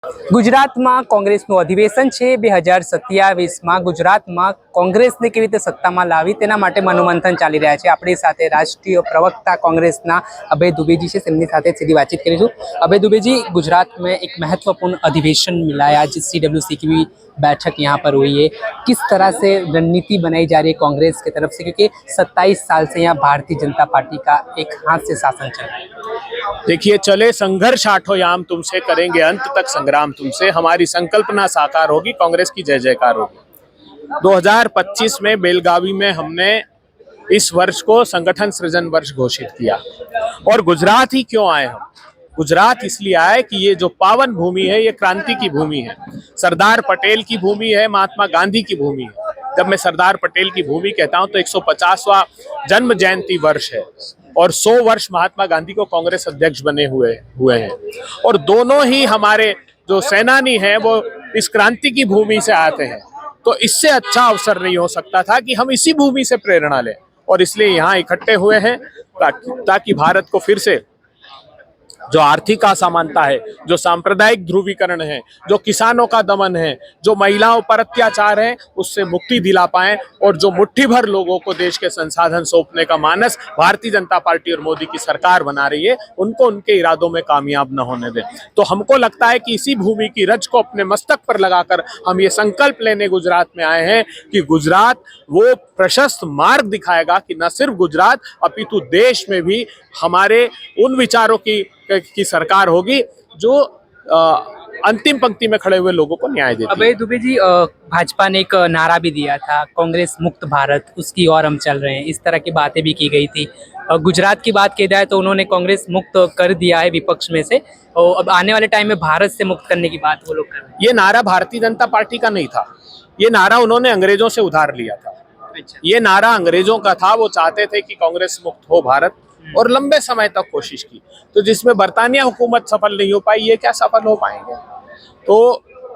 ગુજરાતમાં કોંગ્રેસનું અધિવેશન છે 2027માં ગુજરાતમાં કોંગ્રેસને કેવી રીતે સત્તામાં લાવી તેના માટે મનોમંથન ચાલી રહ્યા છે। આપણી સાથે રાષ્ટ્રીય પ્રવક્તા કોંગ્રેસના અભય दुबे जी છે, તેમની સાથે સીધી વાતચીत કરીશું। अभय दुबे जी, गुजरात में एक महत्वपूर्ण अधिवेशन मिला है, आज CWC की भी बैठक यहाँ पर हुई है। किस तरह से रणनीति बनाई जा रही है कांग्रेस की तरफ से, क्योंकि 27 साल से यहाँ भारतीय जनता पार्टी का एक हाथ से शासन चल रहा है। देखिए, चले संघर्ष आठों याम तुमसे, करेंगे अंत तक संग्राम तुमसे। हमारी संकल्पना साकार होगी, कांग्रेस की जय जयकार होगी। 2025 में बेलगावी में हमने इस वर्ष को संगठन सृजन वर्ष घोषित किया। और गुजरात ही क्यों आए हम? गुजरात इसलिए आए कि ये जो पावन भूमि है, ये क्रांति की भूमि है, सरदार पटेल की भूमि है, महात्मा गांधी की भूमि है। जब मैं सरदार पटेल की भूमि कहता हूं तो 150वां जन्म जयंती वर्ष है और 100 वर्ष महात्मा गांधी को कांग्रेस अध्यक्ष बने हुए हैं। और दोनों ही हमारे जो सेनानी हैं वो इस क्रांति की भूमि से आते हैं। तो इससे अच्छा अवसर नहीं हो सकता था कि हम इसी भूमि से प्रेरणा लें, और इसलिए यहाँ इकट्ठे हुए हैं ताकि भारत को फिर से जो आर्थिक असमानता है, जो सांप्रदायिक ध्रुवीकरण है, जो किसानों का दमन है, जो महिलाओं पर अत्याचार है, उससे मुक्ति दिला पाएं, और जो मुट्ठी भर लोगों को देश के संसाधन सौंपने का मानस भारतीय जनता पार्टी और मोदी की सरकार बना रही है, उनको उनके इरादों में कामयाब न होने दें। तो हमको लगता है कि इसी भूमि की रज को अपने मस्तक पर लगाकर हम ये संकल्प लेने गुजरात में आए हैं कि गुजरात वो प्रशस्त मार्ग दिखाएगा कि न सिर्फ गुजरात अपितु देश में भी हमारे उन विचारों की सरकार होगी जो अंतिम पंक्ति में खड़े हुए लोगों को न्याय देती है। अभय दुबे जी, भाजपा ने एक नारा भी दिया था, कांग्रेस मुक्त भारत, उसकी ओर हम चल रहे हैं, इस तरह की बातें भी की गई थी। गुजरात की बात की जाए तो उन्होंने कांग्रेस मुक्त कर दिया है विपक्ष में से, और अब आने वाले टाइम में भारत से मुक्त करने की बात वो लोग कर रहे हैं। ये नारा भारतीय जनता पार्टी का नहीं था, ये नारा उन्होंने अंग्रेजों से उधार लिया था। अच्छा। ये नारा अंग्रेजों का था, वो चाहते थे कि कांग्रेस मुक्त हो भारत, और लंबे समय तक कोशिश की, तो जिसमें बरतानिया हुकूमत सफल नहीं हो पाई, ये क्या सफल हो पाएंगे? तो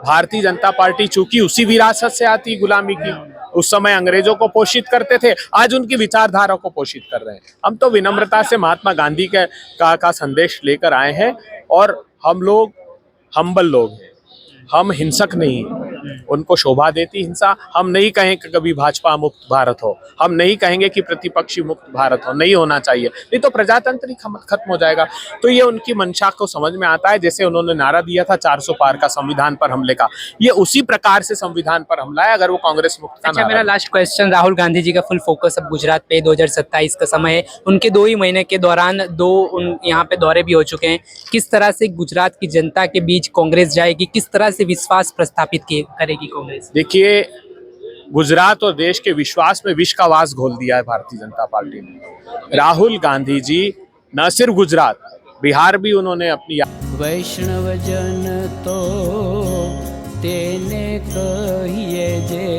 भारतीय जनता पार्टी चूंकि उसी विरासत से आती गुलामी की, उस समय अंग्रेजों को पोषित करते थे, आज उनकी विचारधारा को पोषित कर रहे हैं। हम तो विनम्रता से महात्मा गांधी का संदेश लेकर आए हैं, और हम लोग हम्बल लोग हैं, हम हिंसक नहीं हैं। उनको शोभा देती हिंसा। हम नहीं कहें कि कभी भाजपा मुक्त भारत हो, हम नहीं कहेंगे कि प्रतिपक्षी मुक्त भारत हो, नहीं होना चाहिए, नहीं तो प्रजातंत्र ही खत्म हो जाएगा। तो ये उनकी मंशा को समझ में आता है। जैसे उन्होंने नारा दिया था 400 पार का संविधान पर हमले का, ये उसी प्रकार से संविधान पर हमला है, अगर वो कांग्रेस मुक्त का अच्छा, मेरा लास्ट क्वेश्चन, राहुल गांधी जी का फुल फोकस अब गुजरात पे 2027 का समय है, उनके 2 ही महीने के दौरान यहाँ पे दौरे भी हो चुके हैं। किस तरह से गुजरात की जनता के बीच कांग्रेस जाएगी, किस तरह से विश्वास प्रस्थापित करेगी कांग्रेस? देखिए, गुजरात और देश के विश्वास में विष का वास घोल दिया है भारतीय जनता पार्टी ने। राहुल गांधी जी न सिर्फ गुजरात, बिहार भी उन्होंने अपनी वैष्णव जन तो तेने कहिए जे